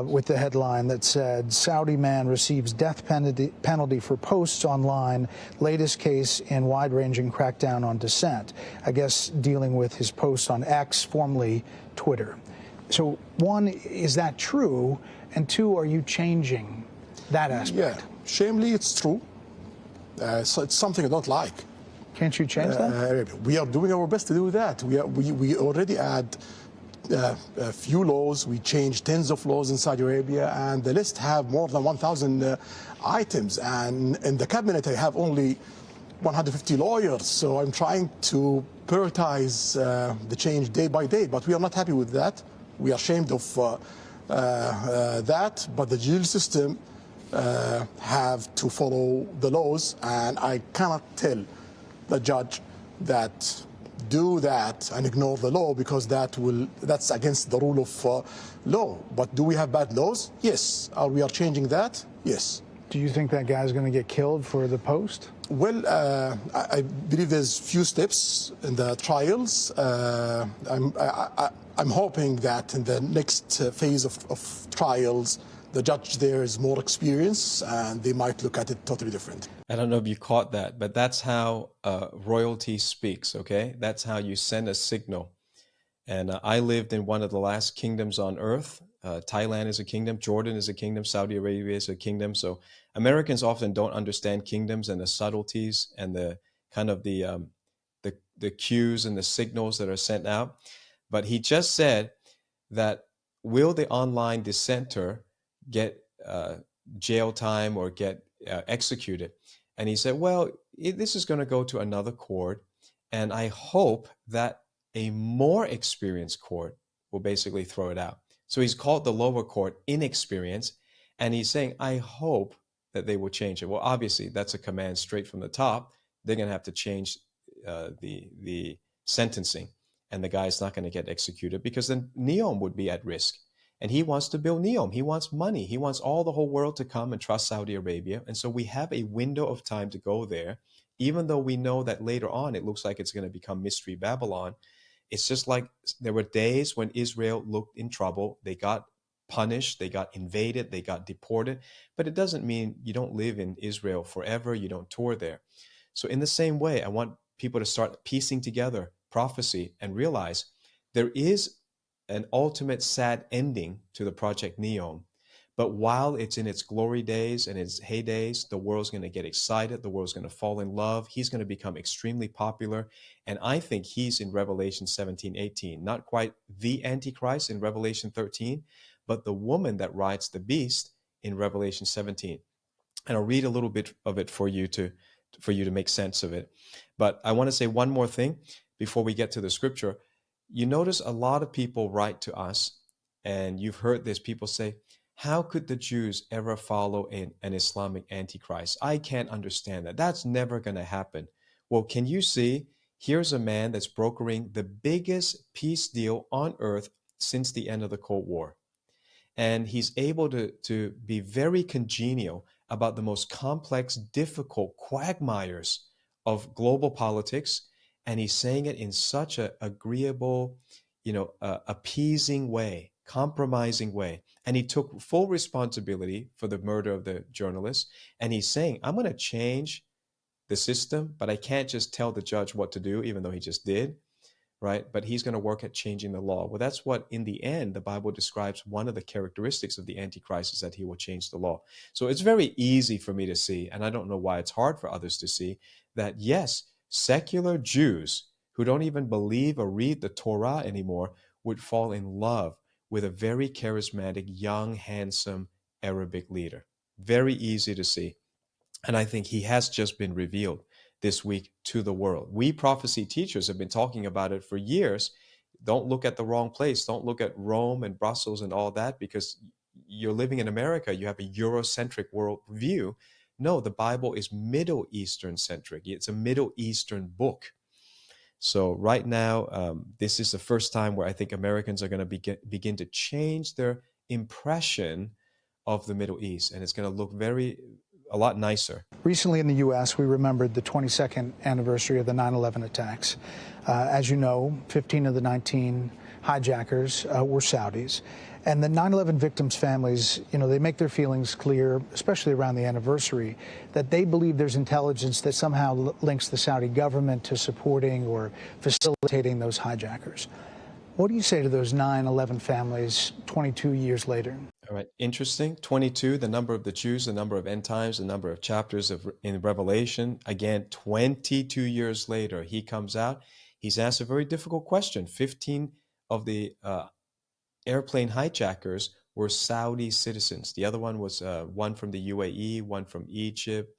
with the headline that said, Saudi man receives death penalty for posts online, latest case in wide-ranging crackdown on dissent. I guess dealing with his posts on X, formerly Twitter. So one, is that true? And two, are you changing that aspect? Yeah, shamefully it's true. So it's something I don't like. Can't you change that? We are doing our best to do that. We already add a few laws. We changed tens of laws in Saudi Arabia, and the list have more than 1,000 items. And in the cabinet, I have only 150 lawyers. So I'm trying to prioritize the change day by day. But we are not happy with that. We are ashamed of that. But the judicial system have to follow the laws, and I cannot tell the judge that do that and ignore the law, because that's against the rule of law. But do we have bad laws? Yes. Are we changing that? Yes. Do you think that guy's going to get killed for the post? Well, I believe there's few steps in the trials. I'm hoping that in the next phase of trials, the judge there is more experienced and they might look at it totally different. I don't know if you caught that, but that's how royalty speaks, okay? That's how you send a signal. And I lived in one of the last kingdoms on earth. Thailand is a kingdom, Jordan is a kingdom, Saudi Arabia is a kingdom. So Americans often don't understand kingdoms and the subtleties and the kind of the cues and the signals that are sent out. But he just said that will the online dissenter get jail time or get executed? And he said, well, this is going to go to another court, and I hope that a more experienced court will basically throw it out. So he's called the lower court inexperienced, and he's saying, I hope that they will change it. Well, obviously, that's a command straight from the top. They're going to have to change the sentencing, and the guy's not going to get executed, because then NEOM would be at risk. And he wants to build NEOM. He wants money. He wants all the whole world to come and trust Saudi Arabia. And so we have a window of time to go there, even though we know that later on it looks like it's going to become Mystery Babylon. It's just like there were days when Israel looked in trouble. They got punished. They got invaded. They got deported. But it doesn't mean you don't live in Israel forever. You don't tour there. So in the same way, I want people to start piecing together prophecy and realize there is an ultimate sad ending to the Project NEOM, But while it's in its glory days and its heydays, the world's going to get excited. The world's going to fall in love. He's going to become extremely popular. And I think he's in Revelation 17:18, not quite the Antichrist in Revelation 13, but the woman that rides the beast in Revelation 17. And I'll read a little bit of it for you to make sense of it. But I want to say one more thing before we get to the scripture. You notice a lot of people write to us, and you've heard this, people say, how could the Jews ever follow an Islamic Antichrist? I can't understand that. That's never going to happen. Well, can you see? Here's a man that's brokering the biggest peace deal on earth since the end of the Cold War. And he's able to be very congenial about the most complex, difficult quagmires of global politics. And he's saying it in such an agreeable, appeasing way, compromising way. And he took full responsibility for the murder of the journalist. And he's saying, I'm going to change the system, but I can't just tell the judge what to do, even though he just did, right? But he's going to work at changing the law. Well, that's what, in the end, the Bible describes one of the characteristics of the Antichrist is that he will change the law. So it's very easy for me to see, and I don't know why it's hard for others to see, that yes, secular Jews who don't even believe or read the Torah anymore would fall in love with a very charismatic, young, handsome Arabic leader. Very easy to see. And I think he has just been revealed this week to the world. We prophecy teachers have been talking about it for years. Don't look at the wrong place. Don't look at Rome and Brussels and all that, because you're living in America. You have a Eurocentric world view. No, the Bible is Middle Eastern centric. It's a Middle Eastern book. So right now, this is the first time where I think Americans are going to begin to change their impression of the Middle East. And it's going to look a lot nicer. Recently in the U.S., we remembered the 22nd anniversary of the 9/11 attacks. As you know, 15 of the 19 hijackers were Saudis. And the 9/11 victims' families, they make their feelings clear, especially around the anniversary, that they believe there's intelligence that somehow links the Saudi government to supporting or facilitating those hijackers. What do you say to those 9/11 families 22 years later? All right, interesting. 22, the number of the Jews, the number of end times, the number of chapters in Revelation. Again, 22 years later, he comes out. He's asked a very difficult question. 15 of the airplane hijackers were Saudi citizens. The other one was one from the UAE, one from Egypt,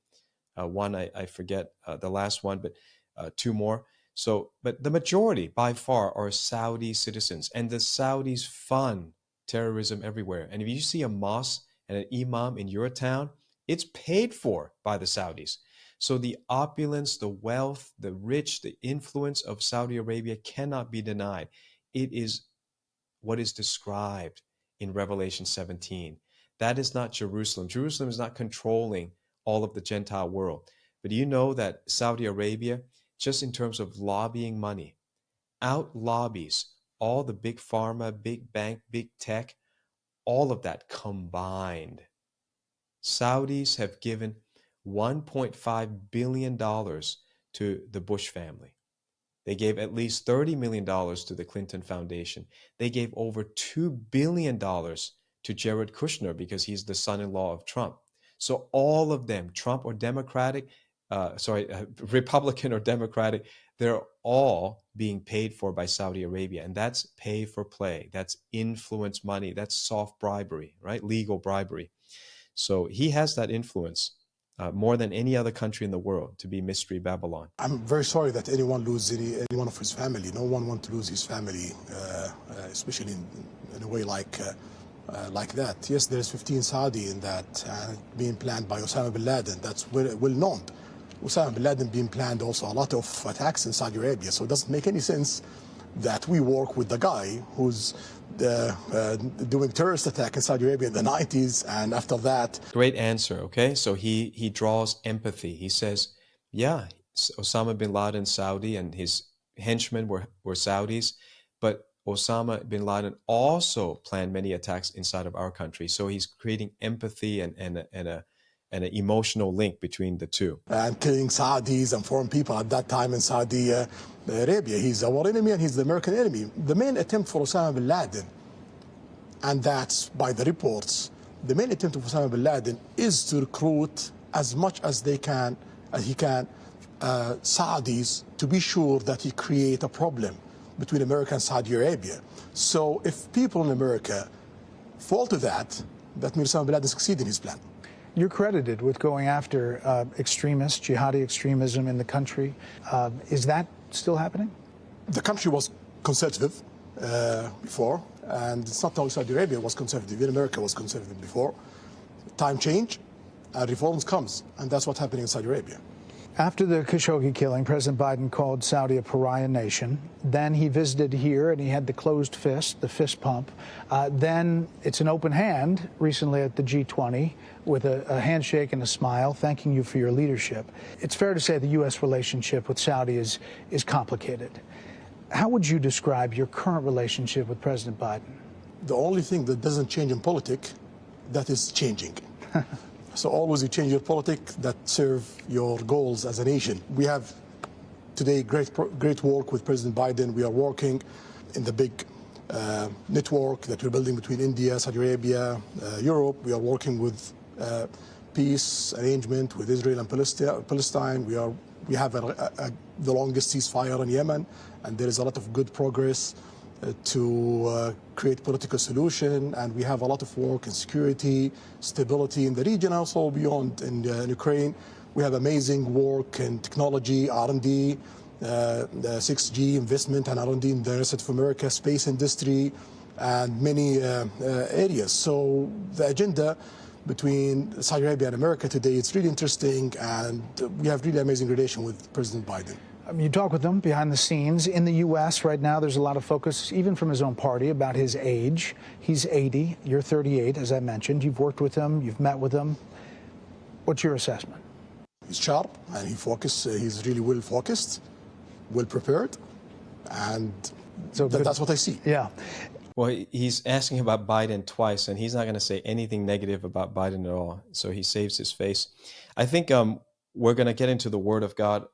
one, I forget the last one, but two more. So, but the majority by far are Saudi citizens, and the Saudis fund terrorism everywhere. And if you see a mosque and an imam in your town, it's paid for by the Saudis. So the opulence, the wealth, the rich, the influence of Saudi Arabia cannot be denied. It is what is described in Revelation 17. That is not Jerusalem. Jerusalem is not controlling all of the Gentile world. But do you know that Saudi Arabia, just in terms of lobbying money, out lobbies all the big pharma, big bank, big tech, all of that combined. Saudis have given $1.5 billion to the Bush family. They gave at least $30 million to the Clinton Foundation. They gave over $2 billion to Jared Kushner because he's the son-in-law of Trump. So all of them, Trump or Democratic, Republican or Democratic, they're all being paid for by Saudi Arabia. And that's pay for play. That's influence money. That's soft bribery, right? Legal bribery. So he has that influence more than any other country in the world to be Mystery Babylon. I'm very sorry that anyone loses any one of his family. No one wants to lose his family, especially in a way like that. Yes, there's 15 Saudi in that being planned by Osama bin Laden. That's well known. Osama bin Laden being planned also a lot of attacks in Saudi Arabia. So it doesn't make any sense that we work with the guy who's doing terrorist attack in Saudi Arabia in the 90s, and after that. Great answer, okay? So he draws empathy. He says, yeah, Osama bin Laden, Saudi, and his henchmen were Saudis, but Osama bin Laden also planned many attacks inside of our country. So he's creating empathy and an emotional link between the two. And killing Saudis and foreign people at that time in Saudi Arabia. He's our enemy and he's the American enemy. The main attempt for Osama bin Laden, and that's by the reports, The main attempt of Osama bin Laden is to recruit as much as he can, Saudis, to be sure that he create a problem between America and Saudi Arabia. So if people in America fall to that means Osama bin Laden succeed in his plan. You're credited with going after extremists, jihadi extremism in the country. Is that still happening? The country was conservative before, and it's not only Saudi Arabia was conservative, even America was conservative before. Time change and reforms comes, and that's what's happening in Saudi Arabia. After the Khashoggi killing, President Biden called Saudi a pariah nation. Then he visited here and he had the closed fist, the fist pump. Then it's an open hand recently at the G20 with a handshake and a smile, thanking you for your leadership. It's fair to say the U.S. relationship with Saudi is complicated. How would you describe your current relationship with President Biden? The only thing that doesn't change in politics, that is changing. So always you change your politics that serve your goals as a nation. We have today great work with President Biden. We are working in the big network that we're building between India, Saudi Arabia, Europe. We are working with peace arrangement with Israel and Palestine. We have the longest ceasefire in Yemen, and there is a lot of good progress to create political solution, and we have a lot of work in security, stability in the region, also beyond in Ukraine. We have amazing work in technology, R&D, 6G investment and R&D in the rest of America, space industry, and many areas. So the agenda between Saudi Arabia and America today, it's really interesting, and we have really amazing relation with President Biden. You talk with him behind the scenes. In the U.S. right now, there's a lot of focus, even from his own party, about his age. He's 80, you're 38, as I mentioned. You've worked with him, you've met with him. What's your assessment? He's sharp, and he's really well focused, well prepared, and so that's what I see. Yeah. Well, he's asking about Biden twice, and he's not going to say anything negative about Biden at all. So he saves his face. I think we're going to get into the Word of God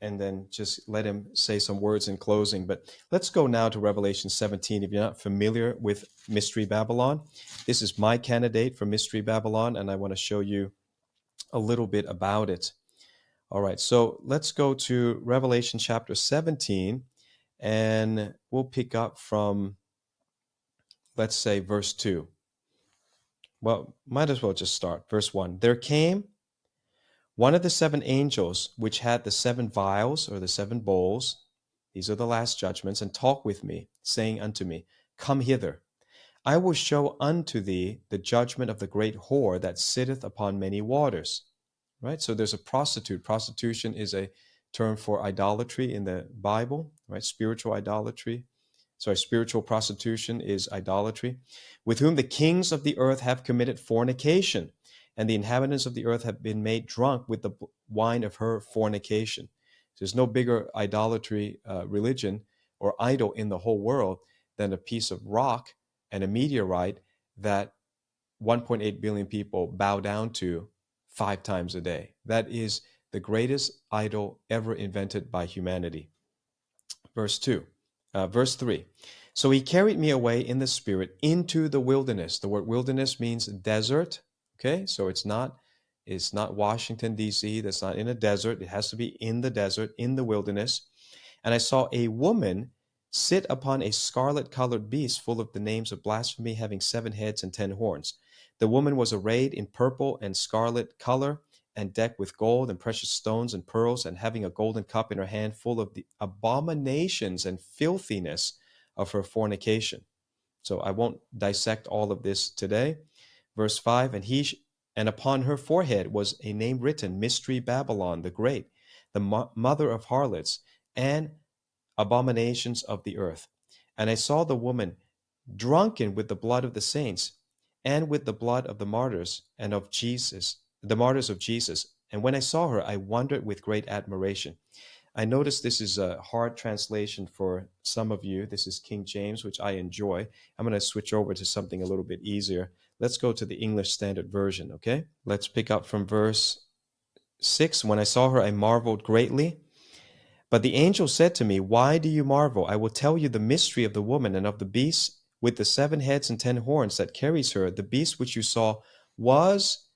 and then just let him say some words in closing. But let's go now to Revelation 17. If you're not familiar with Mystery Babylon, this is my candidate for Mystery Babylon, and I want to show you a little bit about it. All right, so let's go to Revelation chapter 17, and we'll pick up from, let's say, verse 2. Well, might as well just start. Verse 1. There came one of the seven angels which had the seven vials, or the seven bowls, these are the last judgments, and talked with me, saying unto me, Come hither. I will show unto thee the judgment of the great whore that sitteth upon many waters. Right? So there's a prostitute. Prostitution is a term for idolatry in the Bible, right? Spiritual prostitution is idolatry, with whom the kings of the earth have committed fornication, and the inhabitants of the earth have been made drunk with the wine of her fornication. There's no bigger idolatry religion or idol in the whole world than a piece of rock and a meteorite that 1.8 billion people bow down to 5 times a day. That is the greatest idol ever invented by humanity. Verse 3. So he carried me away in the spirit into the wilderness. The word wilderness means desert. Okay, so it's not Washington, D.C. That's not in a desert. It has to be in the desert, in the wilderness. And I saw a woman sit upon a scarlet-colored beast full of the names of blasphemy, having 7 heads and 10 horns. The woman was arrayed in purple and scarlet color, and decked with gold and precious stones and pearls, and having a golden cup in her hand full of the abominations and filthiness of her fornication. So I won't dissect all of this today. Verse 5, and upon her forehead was a name written, Mystery Babylon the Great, the mother of harlots and abominations of the earth. And I saw the woman drunken with the blood of the saints and with the blood of the martyrs and of Jesus, the martyrs of Jesus. And when I saw her, I wondered with great admiration. I noticed this is a hard translation for some of you. This is King James, which I enjoy. I'm going to switch over to something a little bit easier. Let's go to the English Standard Version, okay? Let's pick up from verse 6. When I saw her, I marveled greatly. But the angel said to me, Why do you marvel? I will tell you the mystery of the woman and of the beast with the 7 heads and 10 horns that carries her, the beast which you saw was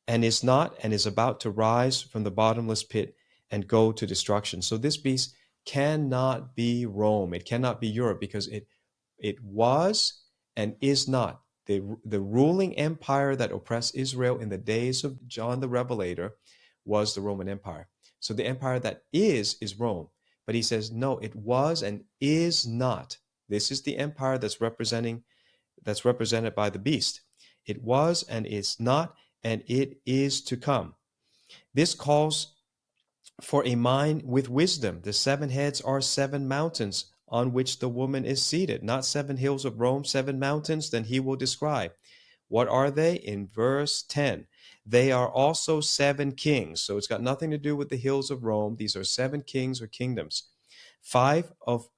and is not and is about to rise from the bottomless pit and go to destruction. So this beast cannot be Rome. It cannot be Europe, because it was and is not. The ruling empire that oppressed Israel in the days of John the Revelator was the Roman Empire. So the empire that is Rome. But he says, no, it was and is not. This is the empire that's represented by the beast. It was and is not, and it is to come. This calls for a mind with wisdom. The 7 heads are 7 mountains on which the woman is seated, not 7 hills of Rome, 7 mountains. Then he will describe. What are they? In verse 10, they are also 7 kings. So it's got nothing to do with the hills of Rome. These are 7 kings or kingdoms, 5 of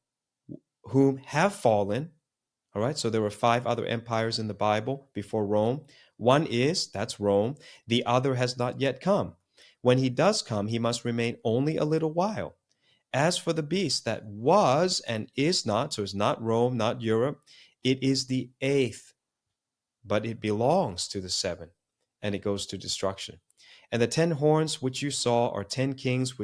whom have fallen. All right, so there were 5 other empires in the Bible before Rome. One is, that's Rome. The other has not yet come. When he does come, he must remain only a little while. As for the beast that was and is not, so it's not Rome, not Europe, it is the 8th, but it belongs to the 7, and it goes to destruction. And the 10 horns which you saw are 10 kings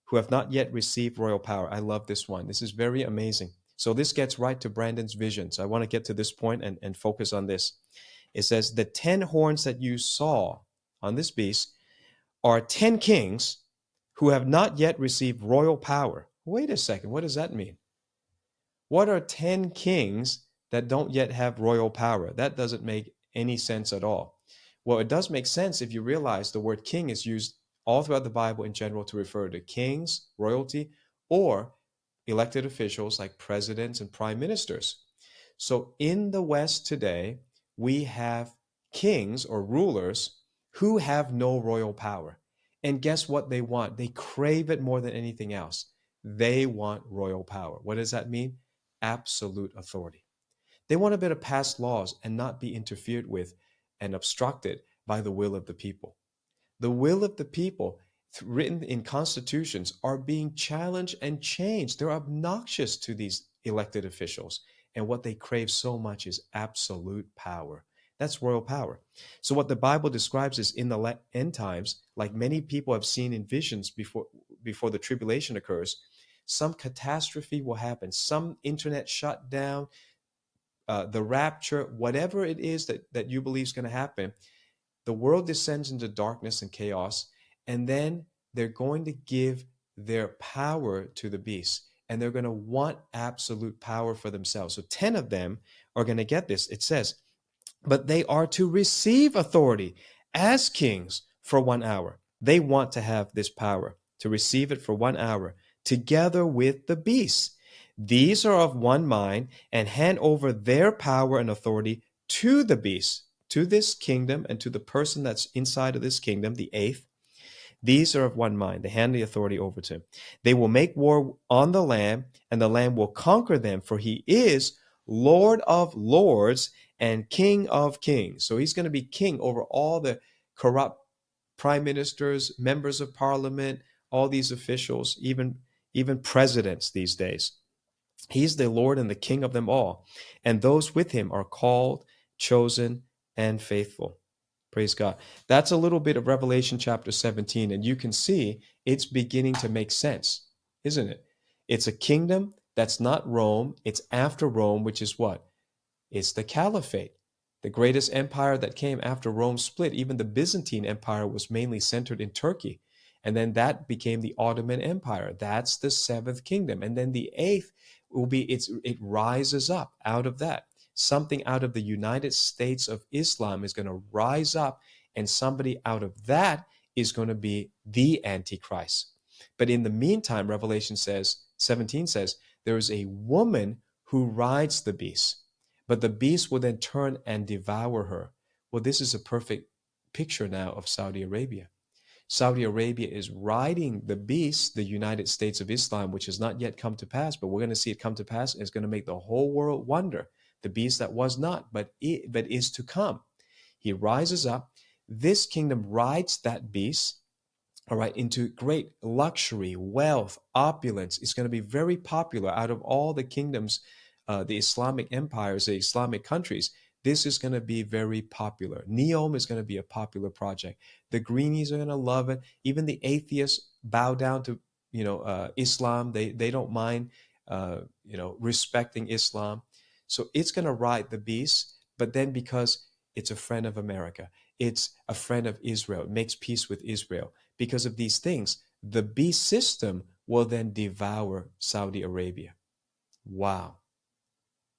who have not yet received royal power. I love this one. This is very amazing. So this gets right to Brandon's vision. So I want to get to this point and focus on this. It says, the 10 horns that you saw on this beast are 10 kings who have not yet received royal power. Wait a second. What does that mean? What are 10 kings that don't yet have royal power? That doesn't make any sense at all. Well, it does make sense if you realize the word king is used all throughout the Bible in general to refer to kings, royalty, or elected officials like presidents and prime ministers. So in the West today, we have kings or rulers who have no royal power. And guess what they want? They crave it more than anything else. They want royal power. What does that mean? Absolute authority. They want to be able to pass laws and not be interfered with and obstructed by the will of the people. The will of the people, written in constitutions, are being challenged and changed. They're obnoxious to these elected officials. And what they crave so much is absolute power. That's royal power. So what the Bible describes is in the end times, like many people have seen in visions before the tribulation occurs, some catastrophe will happen, some internet shutdown, the rapture, whatever it is that you believe is going to happen. The world descends into darkness and chaos, and then they're going to give their power to the beast, and they're going to want absolute power for themselves. So 10 of them are going to get this. It says, but they are to receive authority as kings for 1 hour. They want to have this power, to receive it for 1 hour, together with the beast. These are of one mind and hand over their power and authority to the beast, to this kingdom, and to the person that's inside of this kingdom, the 8th. These are of one mind. They hand the authority over to him. They will make war on the Lamb, and the Lamb will conquer them, for he is Lord of lords and King of kings. So he's going to be king over all the corrupt prime ministers, members of parliament, all these officials, even presidents these days. He's the Lord and the King of them all. And those with him are called, chosen, and faithful. Praise God. That's a little bit of Revelation chapter 17. And you can see it's beginning to make sense, isn't it? It's a kingdom that's not Rome. It's after Rome, which is what? It's the Caliphate, the greatest empire that came after Rome split. Even the Byzantine Empire was mainly centered in Turkey. And then that became the Ottoman Empire. That's the 7th kingdom. And then the 8th will be, it rises up out of that. Something out of the United States of Islam is going to rise up, and somebody out of that is going to be the Antichrist. But in the meantime, Revelation 17 says, there is a woman who rides the beast, but the beast will then turn and devour her. Well, this is a perfect picture now of Saudi Arabia. Saudi Arabia is riding the beast, the United States of Islam, which has not yet come to pass, but we're going to see it come to pass. And it's going to make the whole world wonder. The beast that was not, but is to come. He rises up. This kingdom rides that beast, all right, into great luxury, wealth, opulence. It's going to be very popular out of all the kingdoms the Islamic empires, the Islamic countries, this is going to be very popular. Neom is going to be a popular project. The greenies are going to love it. Even the atheists bow down to, Islam. They don't mind, respecting Islam. So it's going to ride the beast. But then because it's a friend of America, it's a friend of Israel, it makes peace with Israel. Because of these things, the beast system will then devour Saudi Arabia. Wow.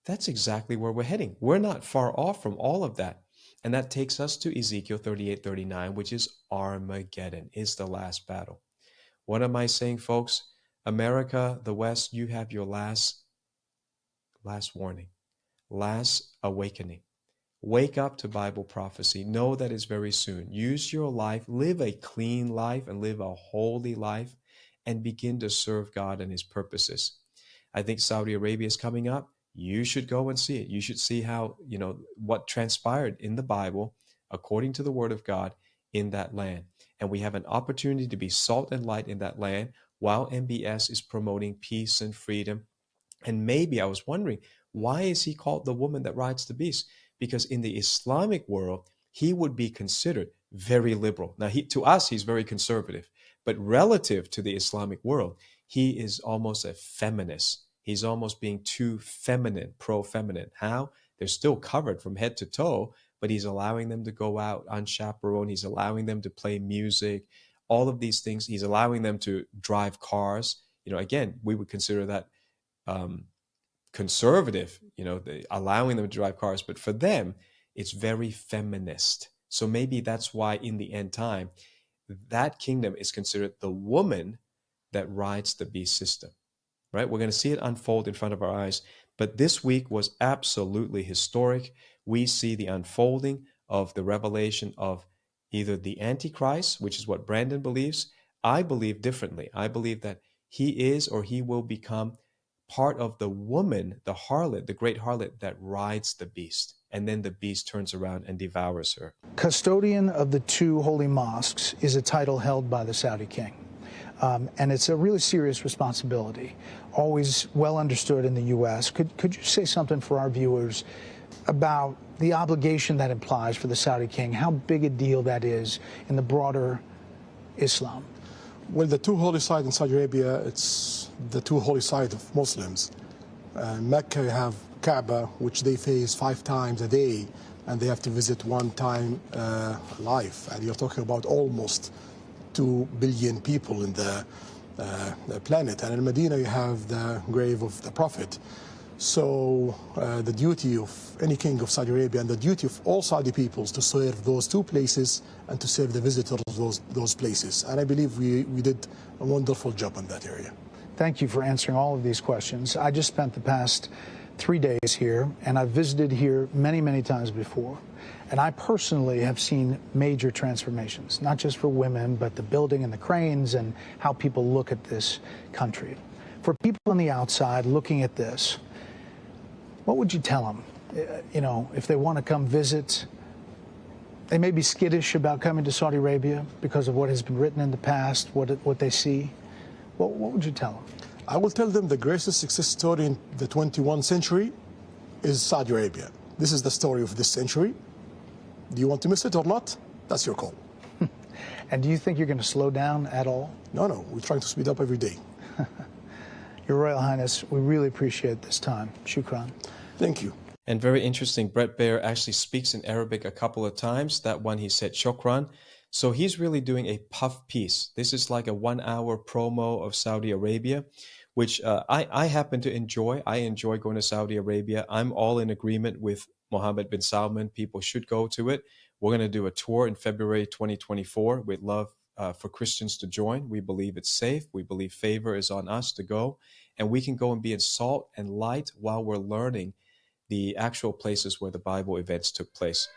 That's exactly where we're heading. We're not far off from all of that. And that takes us to Ezekiel 38:39, which is Armageddon, is the last battle. What am I saying, folks? America, the West, you have your last warning, last awakening. Wake up to Bible prophecy. Know that it's very soon. Use your life, live a clean life and live a holy life, and begin to serve God and his purposes. I think Saudi Arabia is coming up. You should go and see it. You should see how, what transpired in the Bible, according to the word of God, in that land. And we have an opportunity to be salt and light in that land while MBS is promoting peace and freedom. And maybe I was wondering, why is he called the woman that rides the beast? Because in the Islamic world, he would be considered very liberal. Now, to us, he's very conservative. But relative to the Islamic world, he is almost a feminist. He's almost being too feminine, pro-feminine. How? They're still covered from head to toe, but he's allowing them to go out unchaperoned. He's allowing them to play music, all of these things. He's allowing them to drive cars. Again, we would consider that conservative, allowing them to drive cars. But for them, it's very feminist. So maybe that's why in the end time, that kingdom is considered the woman that rides the beast system. Right? We're going to see it unfold in front of our eyes. But this week was absolutely historic. We see the unfolding of the revelation of either the Antichrist, which is what Brandon believes. I believe differently. I believe that he is or he will become part of the woman, the harlot, the great harlot that rides the beast. And then the beast turns around and devours her. Custodian of the two holy mosques is a title held by the Saudi king. And it's a really serious responsibility, always well understood in the U.S. Could you say something for our viewers about the obligation that implies for the Saudi king, how big a deal that is in the broader Islam? Well, the two holy sites in Saudi Arabia, it's the two holy sites of Muslims. Mecca, you have Kaaba, which they face 5 times a day, and they have to visit 1 time life. And you're talking about almost 2 billion people in the planet. And in Medina, you have the grave of the Prophet. So the duty of any king of Saudi Arabia and the duty of all Saudi peoples to serve those 2 places and to serve the visitors of those places. And I believe we did a wonderful job in that area. Thank you for answering all of these questions. I just spent the past 3 days here, and I've visited here many, many times before. And I personally have seen major transformations, not just for women, but the building and the cranes and how people look at this country. For people on the outside looking at this, what would you tell them? If they want to come visit, they may be skittish about coming to Saudi Arabia because of what has been written in the past, what they see. What would you tell them? I will tell them the greatest success story in the 21st century is Saudi Arabia. This is the story of this century. Do you want to miss it or not? That's your call. And do you think you're going to slow down at all? No. We're trying to speed up every day. Your Royal Highness, we really appreciate this time. Shukran. Thank you. And very interesting, Brett Baier actually speaks in Arabic a couple of times. That one he said shukran. So he's really doing a puff piece. This is like a 1-hour promo of Saudi Arabia, which I happen to enjoy. I enjoy going to Saudi Arabia. I'm all in agreement with Mohamed bin Salman. People should go to it. We're going to do a tour in February 2024. We'd love for Christians to join. We believe it's safe. We believe favor is on us to go. And we can go and be in salt and light while we're learning the actual places where the Bible events took place.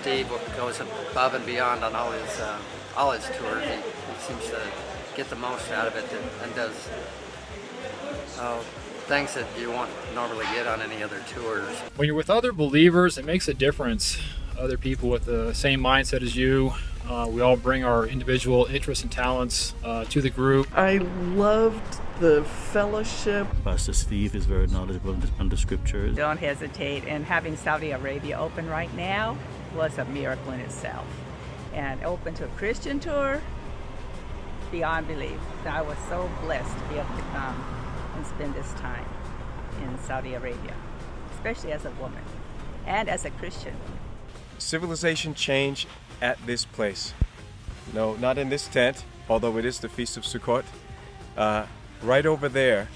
Steve goes above and beyond on all his tours. He seems to get the most out of it and does things that you won't normally get on any other tours. When you're with other believers, it makes a difference. Other people with the same mindset as you. We all bring our individual interests and talents to the group. I loved the fellowship. Pastor Steve is very knowledgeable on the scriptures. Don't hesitate, and having Saudi Arabia open right now was a miracle in itself. And open to a Christian tour, beyond belief. I was so blessed to be able to come and spend this time in Saudi Arabia, especially as a woman and as a Christian. Civilization change at this place. No, not in this tent, although it is the Feast of Sukkot. Right over there,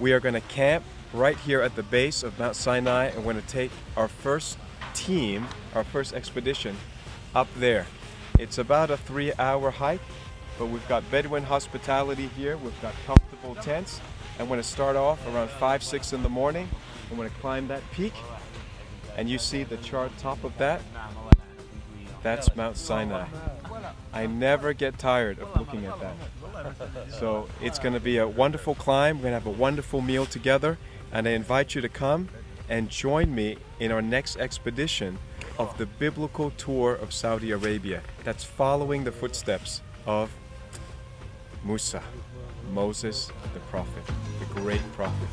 we are going to camp right here at the base of Mount Sinai, and we're going to take our first team, our first expedition, up there. It's about a 3-hour hike, but we've got Bedouin hospitality here. We've got comfortable tents. I'm going to start off around 5, 6 in the morning. I'm going to climb that peak, and you see the charred top of that. That's Mount Sinai. I never get tired of looking at that. So it's going to be a wonderful climb. We're going to have a wonderful meal together, and I invite you to come and join me in our next expedition of the biblical tour of Saudi Arabia. That's following the footsteps of Musa, Moses, the prophet, the great prophet.